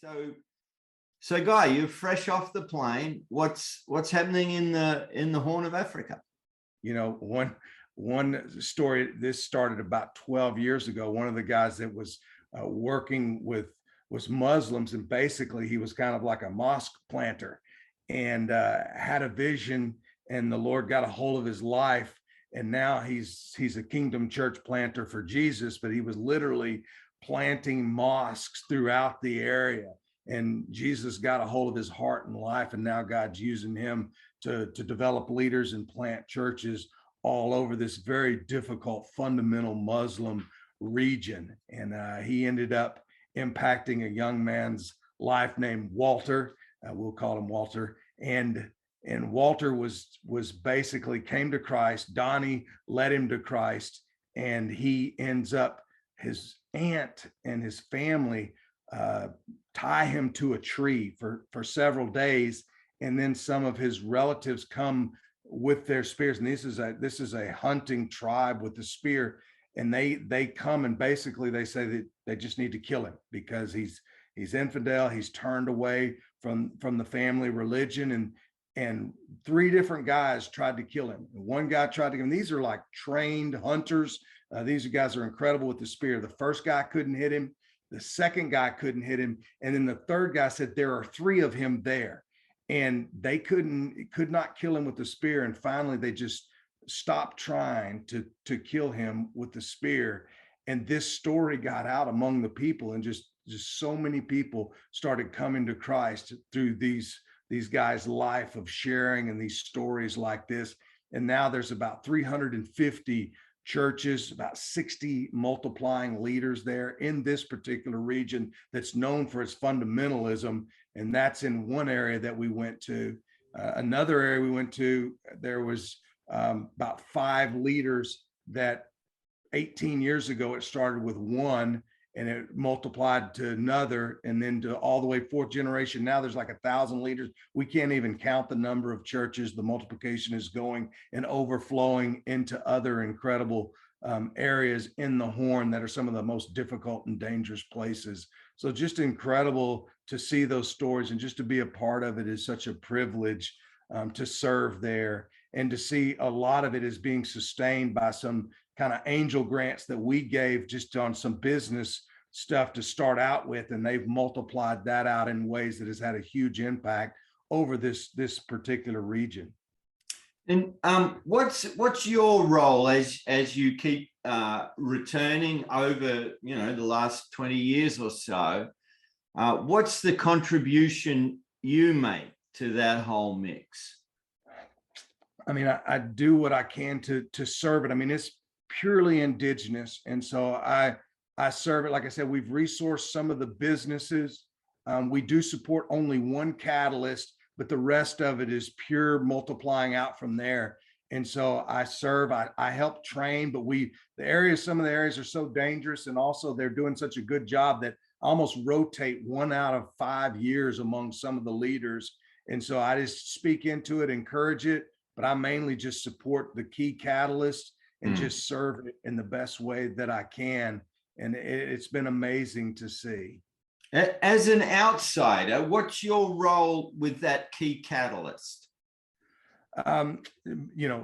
So Guy, you're fresh off the plane. What's happening in the Horn of Africa? You know, one story, this started about 12 years ago. One of the guys that was working with was Muslims, and basically he was kind of like a mosque planter, and had a vision, and the Lord got a hold of his life, and now he's a kingdom church planter for Jesus, but he was literally planting mosques throughout the area, and Jesus got a hold of his heart and life, and now God's using him to develop leaders and plant churches all over this very difficult fundamental Muslim region. And he ended up impacting a young man's life named Walter. We'll call him Walter. And Walter was basically came to Christ. Donnie led him to Christ, and he ends up, his aunt and his family tie him to a tree for several days, and then some of his relatives come with their spears, and this is a hunting tribe with the spear, and they come, and basically they say that they just need to kill him because he's infidel, he's turned away from the family religion, and three different guys tried to kill him. One guy tried to kill him. These are like trained hunters. These guys are incredible with the spear. The first guy couldn't hit him. The second guy couldn't hit him. And then the third guy said, there are three of him there. And they could not kill him with the spear. And finally, they just stopped trying to kill him with the spear. And this story got out among the people, and just so many people started coming to Christ through these guys' life of sharing and these stories like this. And now there's about 350 churches, about 60 multiplying leaders there in this particular region that's known for its fundamentalism. And that's in one area that we went to. Another area we went to, there was about 5 leaders that 18 years ago, it started with one, and it multiplied to another, and then to all the way 4th generation. Now there's like 1,000 leaders. We can't even count the number of churches. The multiplication is going and overflowing into other incredible areas in the Horn that are some of the most difficult and dangerous places. So just incredible to see those stories, and just to be a part of it is such a privilege to serve there, and to see a lot of it is being sustained by some kind of angel grants that we gave just on some business stuff to start out with, and they've multiplied that out in ways that has had a huge impact over this particular region. And what's your role as you keep returning over the last 20 years or so? What's the contribution you make to that whole mix? I mean, I do what I can to serve it. I mean, it's purely indigenous, and so I serve it. Like I said, we've resourced some of the businesses. We do support only one catalyst, but the rest of it is pure multiplying out from there. And so I serve, I help train, but some of the areas are so dangerous, and also they're doing such a good job that I almost rotate 1 out of 5 years among some of the leaders. And so I just speak into it, encourage it, but I mainly just support the key catalysts and just serve it in the best way that I can. And it's been amazing to see. As an outsider, what's your role with that key catalyst?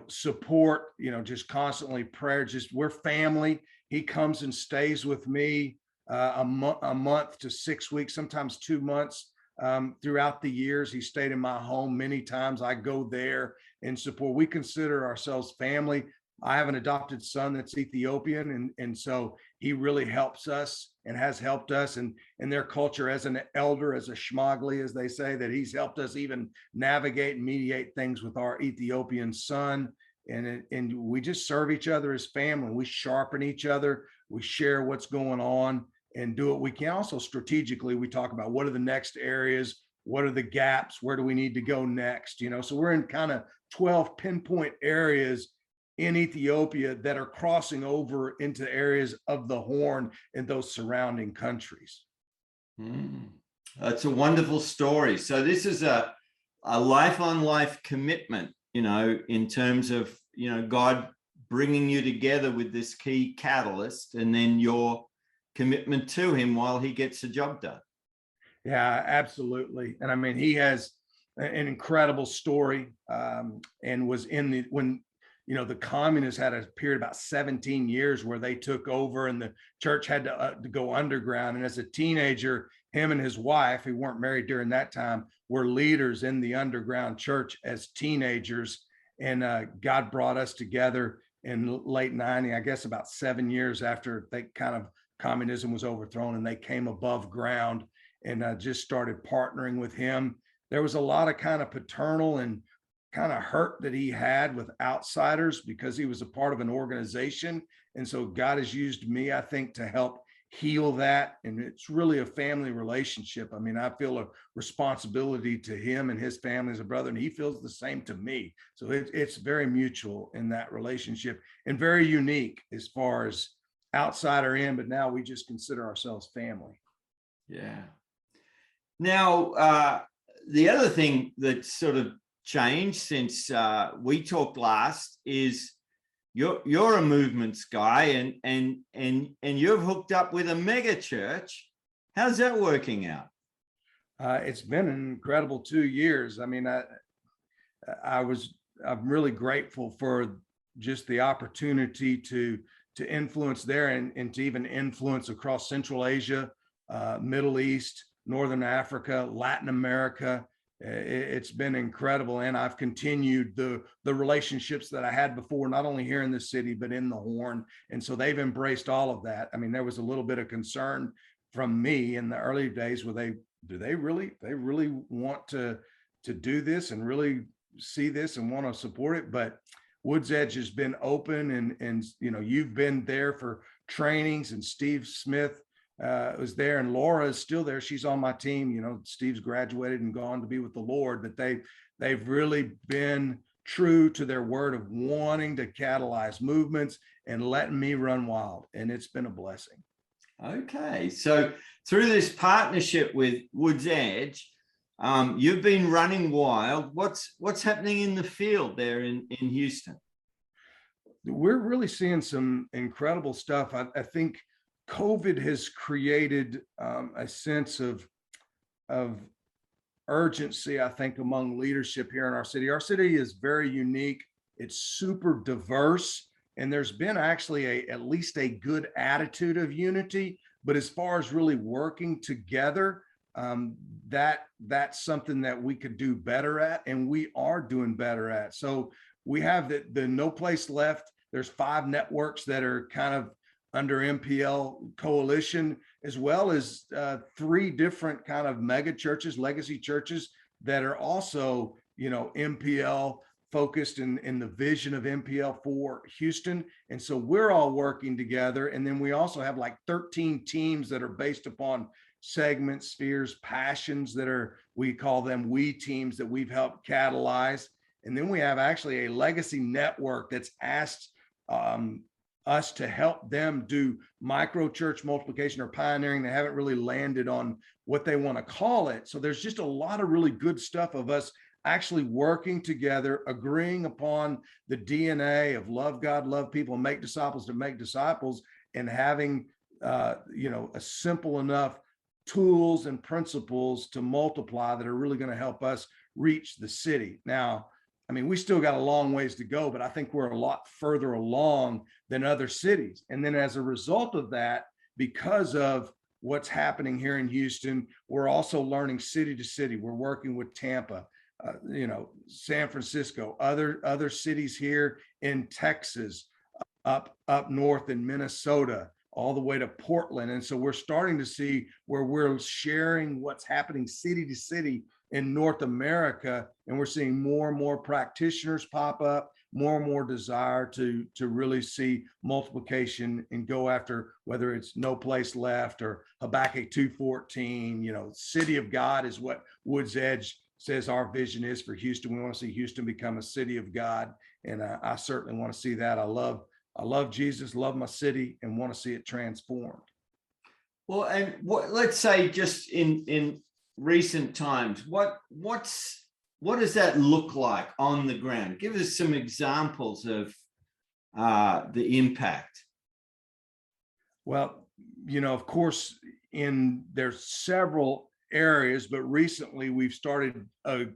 Support, just constantly prayer, we're family. He comes and stays with me a month to 6 weeks, sometimes 2 months. Throughout the years, he stayed in my home many times. I go there and support. We consider ourselves family. I have an adopted son that's Ethiopian, and so he really helps us and has helped us, and in their culture as an elder, as a shmagli, as they say, that he's helped us even navigate and mediate things with our Ethiopian son. And we just serve each other as family. We sharpen each other. We share what's going on and do what we can. Also strategically, we talk about what are the next areas, what are the gaps, where do we need to go next? So we're in kind of 12 pinpoint areas in Ethiopia that are crossing over into areas of the Horn and those surrounding countries. That's a wonderful story. So this is a life-on-life commitment, in terms of, God bringing you together with this key catalyst, and then your commitment to him while he gets the job done. Yeah, absolutely. And I mean, he has an incredible story, and was in the when the communists had a period about 17 years where they took over and the church had to go underground. And as a teenager, him and his wife, who weren't married during that time, were leaders in the underground church as teenagers. And God brought us together in late 90, I guess about 7 years after they kind of communism was overthrown, and they came above ground and just started partnering with him. There was a lot of kind of paternal and kind of hurt that he had with outsiders because he was a part of an organization. And so God has used me, I think, to help heal that. And it's really a family relationship. I mean, I feel a responsibility to him and his family as a brother, and he feels the same to me. So it's very mutual in that relationship and very unique as far as outsider in, but now we just consider ourselves family. Yeah. Now, the other thing that sort of changed since we talked last is you're a movements guy, and you've hooked up with a mega church. How's that working out? It's been an incredible 2 years. I mean, I'm really grateful for just the opportunity to influence there and to even influence across Central Asia, Middle East, Northern Africa, Latin America. It's been incredible. And I've continued the relationships that I had before, not only here in the city, but in the Horn. And so they've embraced all of that. I mean, there was a little bit of concern from me in the early days where they really want to do this and really see this and want to support it. But Woods Edge has been open, and you've been there for trainings, and Steve Smith was there, and Laura is still there. She's on my team. Steve's graduated and gone to be with the Lord, but they've really been true to their word of wanting to catalyze movements and letting me run wild, and it's been a blessing. Okay, so through this partnership with Woods Edge, you've been running wild. What's happening in the field there in Houston? We're really seeing some incredible stuff. I think COVID has created a sense of urgency, I think, among leadership here in our city. Our city is very unique. It's super diverse, and there's been actually at least a good attitude of unity. But as far as really working together, that's something that we could do better at, and we are doing better at. So we have the No Place Left. There's 5 networks that are kind of under MPL coalition, as well as 3 different kind of mega churches, legacy churches that are also, MPL focused in the vision of MPL for Houston. And so we're all working together. And then we also have like 13 teams that are based upon segments, spheres, passions we call them we teams that we've helped catalyze. And then we have actually a legacy network that's asked us to help them do micro church multiplication or pioneering. They haven't really landed on what they want to call it. So there's just a lot of really good stuff of us actually working together, agreeing upon the DNA of love God, love people, and make disciples to make disciples, and having a simple enough tools and principles to multiply that are really going to help us reach the city. Now, I mean, we still got a long ways to go, but I think we're a lot further along than other cities. And then as a result of that, because of what's happening here in Houston, we're also learning city to city. We're working with Tampa, San Francisco, other cities here in Texas, up north in Minnesota, all the way to Portland. And so we're starting to see where we're sharing what's happening city to city in North America. And we're seeing more and more practitioners pop up, more and more desire to really see multiplication and go after, whether it's No Place Left or Habakkuk 2:14, city of God is what Woods Edge says our vision is for Houston. We want to see Houston become a city of God. And I certainly want to see that. I love Jesus, love my city, and want to see it transformed. Well, and let's say just in recent times, what does that look like on the ground? Give us some examples of the impact. Well, of course, there's several areas, but recently we've started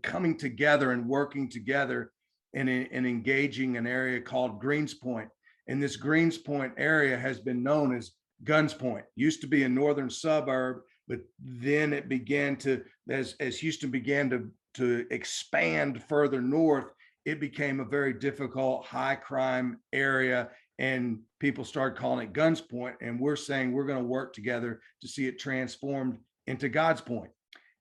coming together and working together and engaging an area called Greens Point. And this Greens Point area has been known as Guns Point. Used to be a northern suburb, but then it began to, as Houston began to expand further north, it became a very difficult, high crime area, and people started calling it Guns Point. And we're saying we're going to work together to see it transformed into God's Point.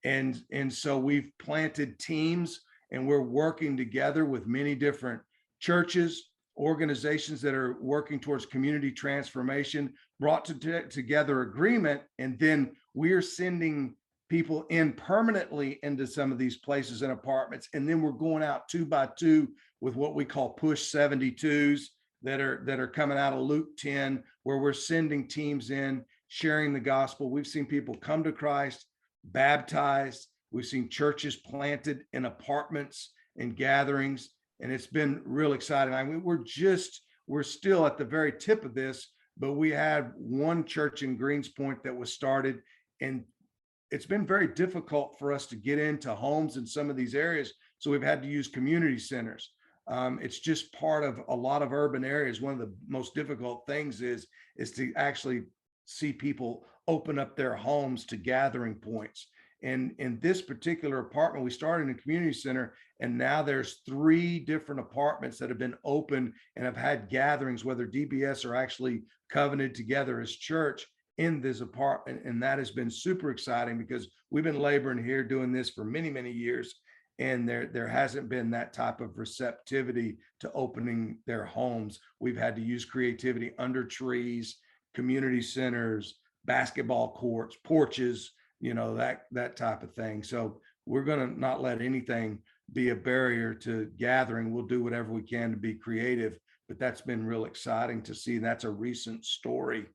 And so we've planted teams, and we're working together with many different churches, organizations that are working towards community transformation, brought together agreement, and then we're sending people in permanently into some of these places and apartments, and then we're going out 2 by 2 with what we call push 72s that are coming out of Luke 10, where we're sending teams in, sharing the gospel. We've seen people come to Christ, baptized. We've seen churches planted in apartments and gatherings, and it's been real exciting. I mean, we're still at the very tip of this, but we had one church in Greens Point that was started, and it's been very difficult for us to get into homes in some of these areas. So we've had to use community centers. It's just part of a lot of urban areas. One of the most difficult things is to actually see people open up their homes to gathering points. And in this particular apartment, we started in a community center, and now there's 3 different apartments that have been open and have had gatherings, whether DBS are actually covenanted together as church in this apartment. And that has been super exciting because we've been laboring here doing this for many, many years. And there hasn't been that type of receptivity to opening their homes. We've had to use creativity under trees, community centers, basketball courts, porches, that type of thing. So we're going to not let anything be a barrier to gathering. We'll do whatever we can to be creative, but that's been real exciting to see. That's a recent story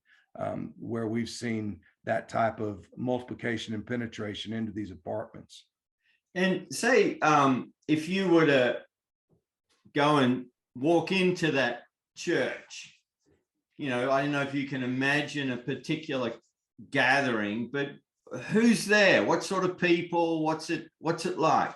where we've seen that type of multiplication and penetration into these apartments. And say, if you were to go and walk into that church, I don't know if you can imagine a particular gathering, but who's there? What sort of people? What's it like?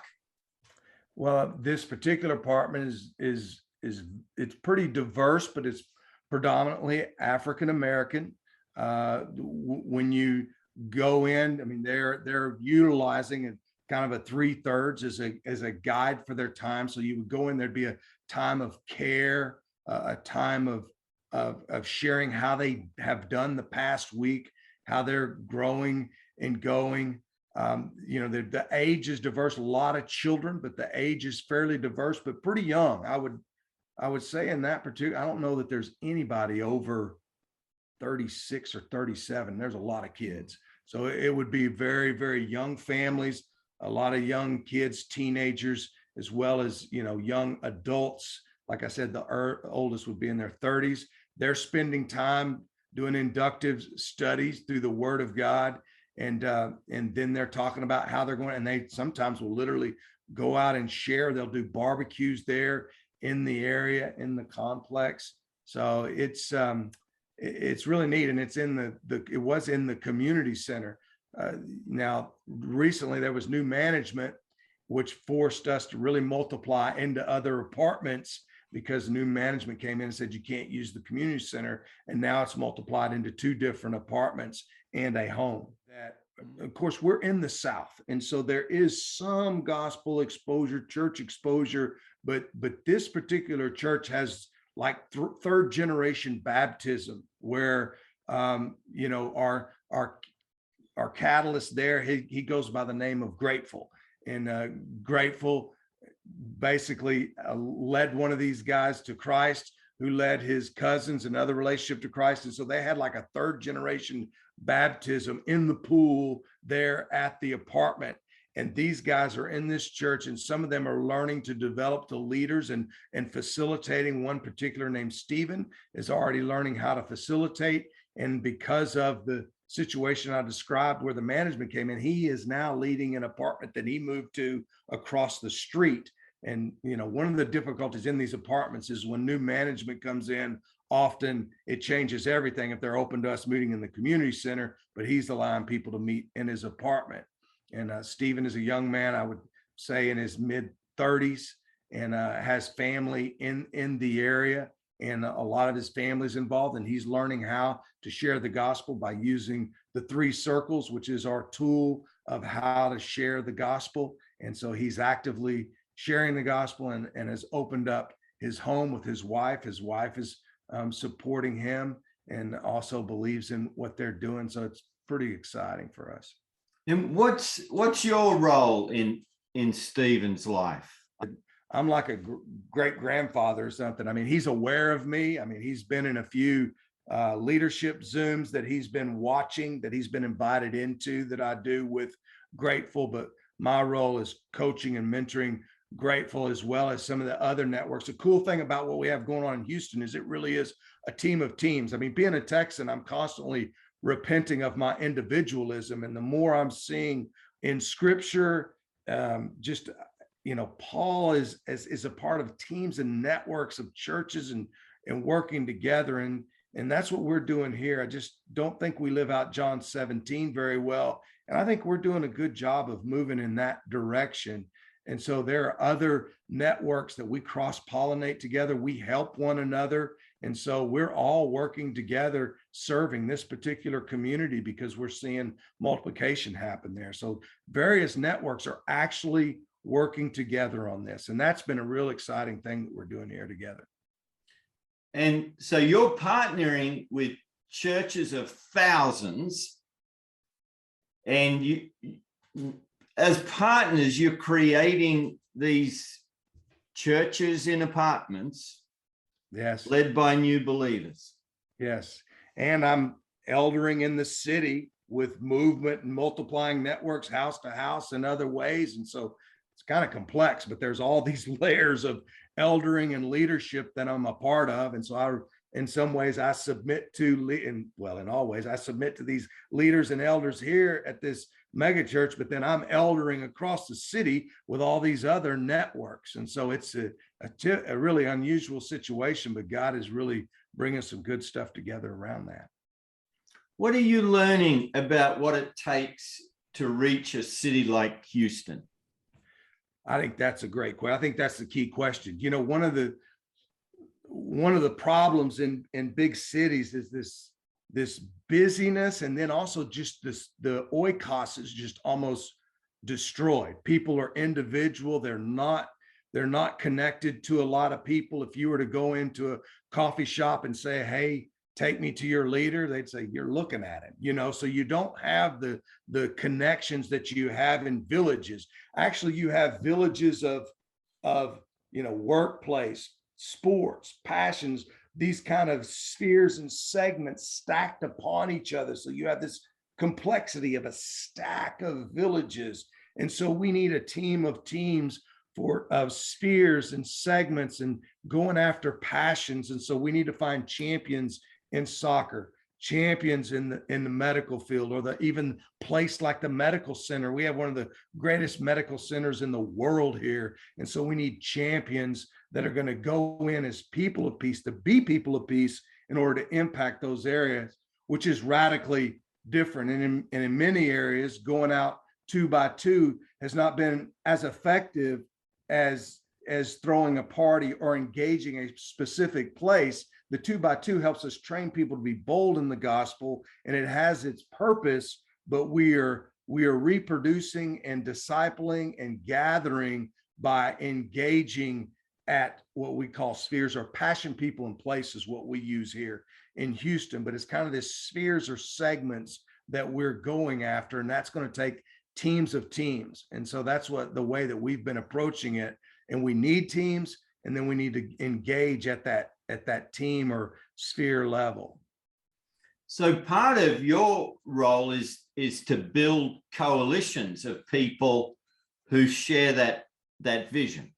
Well, this particular apartment is it's pretty diverse, but it's predominantly African American. When you go in, I mean, they're utilizing kind of a 3/3 as a guide for their time. So you would go in, there'd be a time of care, a time of sharing how they have done the past week, how they're growing and going. The age is diverse, a lot of children, but the age is fairly diverse, but pretty young. I would say in that particular, I don't know that there's anybody over 36 or 37. There's a lot of kids. So it would be very, very young families, a lot of young kids, teenagers, as well as, young adults. Like I said, the oldest would be in their 30s. They're spending time doing inductive studies through the Word of God. And then they're talking about how they're going, and they sometimes will literally go out and share. They'll do barbecues there in the area, in the complex. So it's really neat. And it's it was in the community center. Now, recently there was new management, which forced us to really multiply into other apartments because new management came in and said, you can't use the community center. And now it's multiplied into 2 different apartments and a home. That, of course, we're in the South. And so there is some gospel exposure, church exposure, but this particular church has like 3rd generation baptism where, our catalyst there, he goes by the name of Grateful, and Grateful basically led one of these guys to Christ, who led his cousins and other relationship to Christ. And so they had like a 3rd generation baptism in the pool there at the apartment. And these guys are in this church, and some of them are learning to develop to leaders and facilitating. One particular named Stephen is already learning how to facilitate. And because of the situation I described where the management came in, he is now leading an apartment that he moved to across the street. And, one of the difficulties in these apartments is when new management comes in, often it changes everything if they're open to us meeting in the community center, but he's allowing people to meet in his apartment. And Stephen is a young man, I would say in his mid 30s, and has family in the area, and a lot of his family's involved, and he's learning how to share the gospel by using the 3 circles, which is our tool of how to share the gospel. And so he's actively sharing the gospel, and has opened up his home with his wife. His wife is supporting him and also believes in what they're doing. So it's pretty exciting for us. And what's your role in Stephen's life? I'm like a great grandfather or something. I mean, he's aware of me. I mean, he's been in a few leadership Zooms that he's been watching, that he's been invited into, that I do with Grateful. But my role is coaching and mentoring Grateful, as well as some of the other networks. The cool thing about what we have going on in Houston is it really is a team of teams. I mean, being a Texan, I'm constantly repenting of my individualism. And the more I'm seeing in scripture, just, Paul is a part of teams and networks of churches and working together. And that's what we're doing here. I just don't think we live out John 17 very well. And I think we're doing a good job of moving in that direction. And so there are other networks that we cross-pollinate together. We help one another. And so we're all working together, serving this particular community, because we're seeing multiplication happen there. So various networks are actually working together on this. And that's been a real exciting thing that we're doing here together. And so you're partnering with churches of thousands, and you, as partners, you're creating these churches in apartments. Yes. Led by new believers. Yes. And I'm eldering in the city with movement and multiplying networks, house to house, and other ways. And so it's kind of complex, but there's all these layers of eldering and leadership that I'm a part of. And so in some ways I submit to, in all ways, I submit to these leaders and elders here at this mega church, but then I'm eldering across the city with all these other networks. And so it's a really unusual situation, but God is really bringing some good stuff together around that. What are you learning about what it takes to reach a city like Houston? I think that's a great question. I think that's the key question. One of the problems in big cities is this busyness, and then also just the oikos is just almost destroyed. People are individual. They're not connected to a lot of people. If you were to go into a coffee shop and say, hey, take me to your leader, they'd say, you're looking at him, so you don't have the connections that you have in villages. Actually, you have villages of workplace, sports, passions, these kind of spheres and segments stacked upon each other. So you have this complexity of a stack of villages. And so we need a team of teams of spheres and segments and going after passions. And so we need to find champions in soccer, champions in the medical field, or even place like the medical center. We have one of the greatest medical centers in the world here. And so we need champions that are going to go in as people of peace, to be people of peace, in order to impact those areas, which is radically different. And in many areas, going out 2 by 2 has not been as effective as throwing a party or engaging a specific place. The 2 by 2 helps us train people to be bold in the gospel, and it has its purpose, but we are reproducing and discipling and gathering by engaging at what we call spheres, or passion people in place is what we use here in Houston. But it's kind of this spheres or segments that we're going after, and that's going to take teams of teams. And so that's the way that we've been approaching it. And we need teams, and then we need to engage at that team or sphere level. So part of your role is to build coalitions of people who share that vision.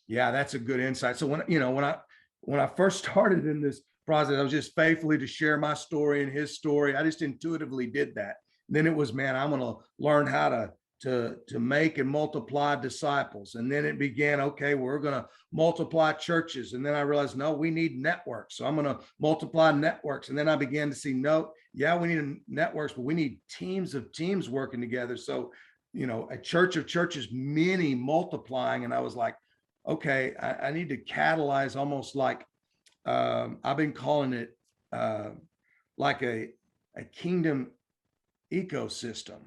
Yeah, that's a good insight. So when I first started in this process, I was just faithfully to share my story and his story. I just intuitively did that. Then it was, man, I'm going to learn how to make and multiply disciples. And then it began, okay, we're going to multiply churches. And then I realized, no, we need networks. So I'm going to multiply networks. And then I began to see, no, yeah, we need networks, but we need teams of teams working together. So a church of churches, many multiplying. And I was like, okay, I need to catalyze almost like, I've been calling it like a kingdom ecosystem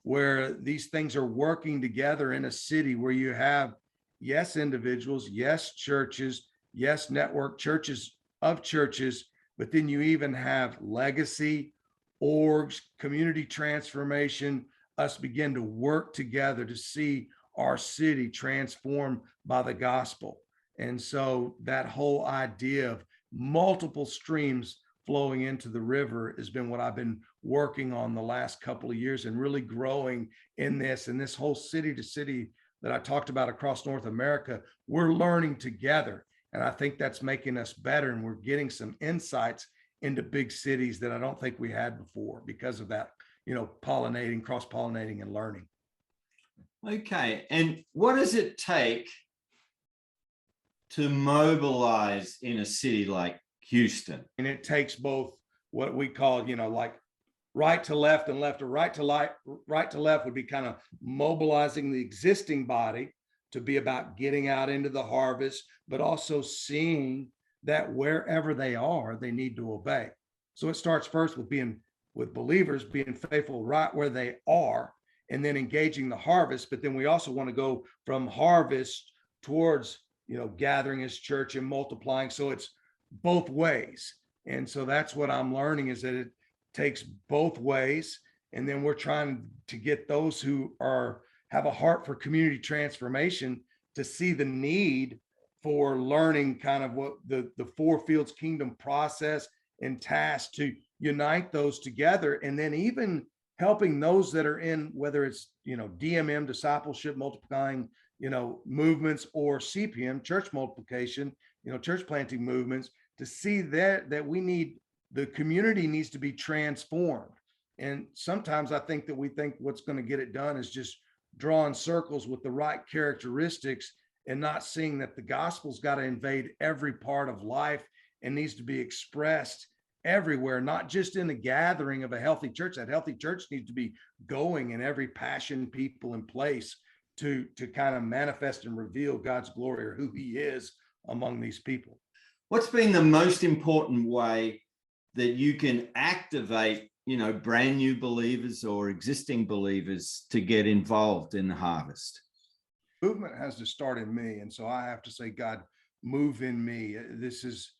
where these things are working together in a city where you have, yes, individuals, yes, churches, yes, network churches of churches, but then you even have legacy, orgs, community transformation, us begin to work together to see our city transformed by the gospel. And so that whole idea of multiple streams flowing into the river has been what I've been working on the last couple of years and really growing in this. And this whole city to city that I talked about across North America, we're learning together. And I think that's making us better. And we're getting some insights into big cities that I don't think we had before because of that, pollinating, cross-pollinating and learning. Okay. And what does it take to mobilize in a city like Houston? And it takes both what we call, like right to left and left to right to light, right to left would be kind of mobilizing the existing body to be about getting out into the harvest, but also seeing that wherever they are, they need to obey. So it starts first with believers being faithful right where they are, and then engaging the harvest. But then we also want to go from harvest towards, gathering as church and multiplying. So it's both ways. And so that's what I'm learning, is that it takes both ways. And then we're trying to get those who have a heart for community transformation to see the need for learning kind of what the Four Fields Kingdom process and task, to unite those together. And then even helping those that are in, whether it's, DMM, discipleship, multiplying, movements, or CPM, church multiplication, church planting movements, to see that the community needs to be transformed. And sometimes I think that we think what's going to get it done is just drawing circles with the right characteristics, and not seeing that the gospel's got to invade every part of life and needs to be expressed everywhere, not just in the gathering of a healthy church. That healthy church needs to be going in every passion, people, and place to kind of manifest and reveal God's glory, or who he is among these people. What's been the most important way that you can activate, brand new believers or existing believers to get involved in the harvest? Movement has to start in me. And so I have to say, God, move in me. This is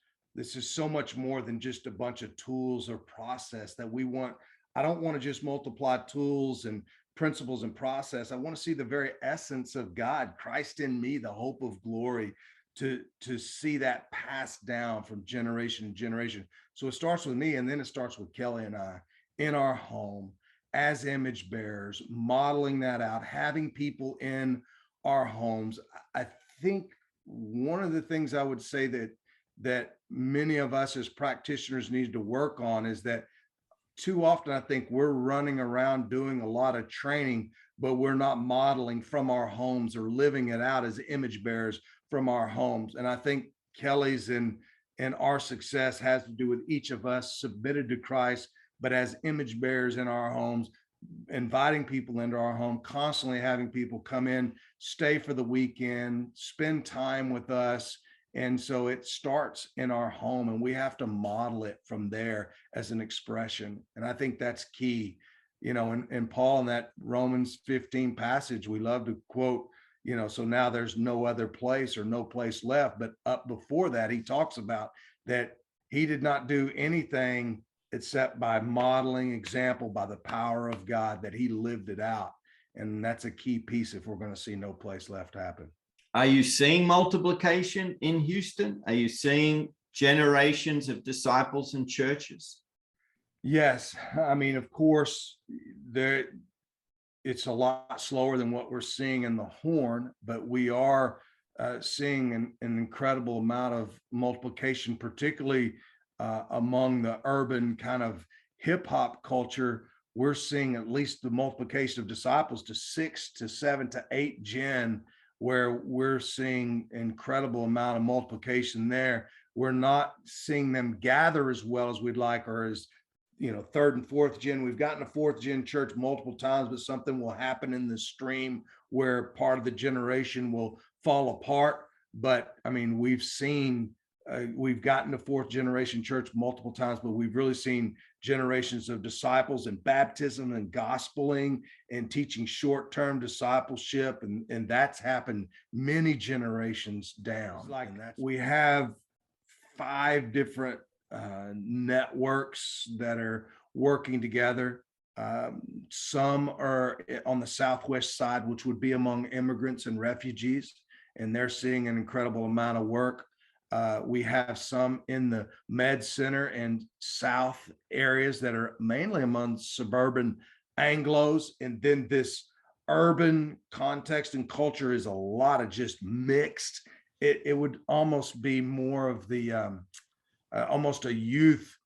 so much more than just a bunch of tools or process that we want. I don't want to just multiply tools and principles and process. I want to see the very essence of God, Christ in me, the hope of glory, to see that passed down from generation to generation. So it starts with me, and then it starts with Kelly and I in our home as image bearers, modeling that out, having people in our homes. I think one of the things I would say that many of us as practitioners need to work on is that too often I think we're running around doing a lot of training, but we're not modeling from our homes or living it out as image bearers from our homes. And I think Kelly's and our success has to do with each of us submitted to Christ, but as image bearers in our homes, inviting people into our home, constantly having people come in, stay for the weekend, spend time with us. And so it starts in our home, and we have to model it from there as an expression. And I think that's key. And Paul, in that Romans 15 passage, we love to quote, so now there's no other place or no place left. But up before that, he talks about that he did not do anything except by modeling example, by the power of God, that he lived it out. And that's a key piece if we're going to see no place left happen. Are you seeing multiplication in Houston? Are you seeing generations of disciples and churches? Yes. I mean, of course, it's a lot slower than what we're seeing in the Horn, but we are seeing an incredible amount of multiplication, particularly among the urban kind of hip hop culture. We're seeing at least the multiplication of disciples to 6 to 7 to 8 gen, where we're seeing incredible amount of multiplication there. We're not seeing them gather as well as we'd like, or as third and fourth gen. We've gotten a fourth gen church multiple times, but something will happen in the stream where part of the generation will fall apart. But I mean, we've gotten a fourth generation church multiple times, but we've really seen generations of disciples and baptism and gospeling and teaching short-term discipleship. And that's happened many generations down. We have 5 different networks that are working together. Some are on the southwest side, which would be among immigrants and refugees, and they're seeing an incredible amount of work. We have some in the Med Center and South areas that are mainly among suburban Anglos, and then this urban context and culture is a lot of just mixed. It would almost be more of the almost a youth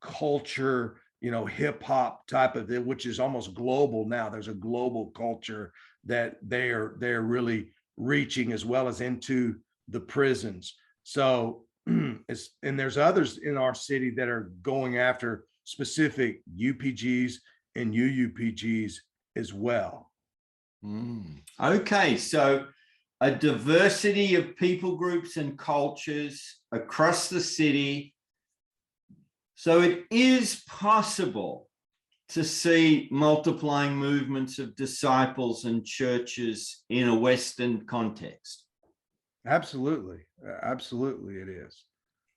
culture, hip hop type of it, which is almost global now. There's a global culture that they're really reaching, as well as into the prisons. So and there's others in our city that are going after specific UPGs and UUPGs as well. Okay, so a diversity of people groups and cultures across the city. So it is possible to see multiplying movements of disciples and churches in a Western context. Absolutely. Absolutely, it is.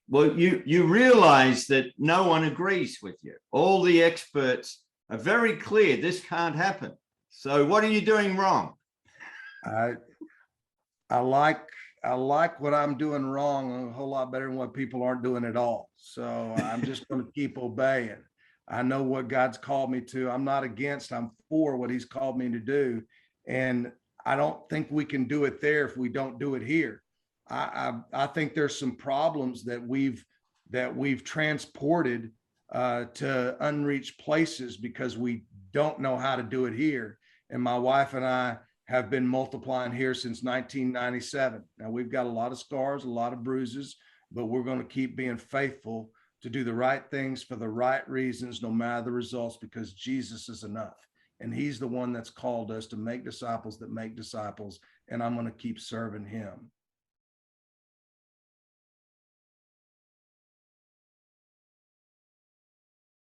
Well, you realize that no one agrees with you. All the experts are very clear this can't happen. So what are you doing wrong? I like what I'm doing wrong a whole lot better than what people aren't doing at all. So I'm just going to keep obeying. I know what God's called me to. I'm not against, I'm for what he's called me to do. And I don't think we can do it there if we don't do it here. I think there's some problems that we've transported to unreached places because we don't know how to do it here. And my wife and I have been multiplying here since 1997. Now we've got a lot of scars, a lot of bruises, but we're going to keep being faithful to do the right things for the right reasons, no matter the results, because Jesus is enough. And he's the one that's called us to make disciples that make disciples. And I'm going to keep serving him.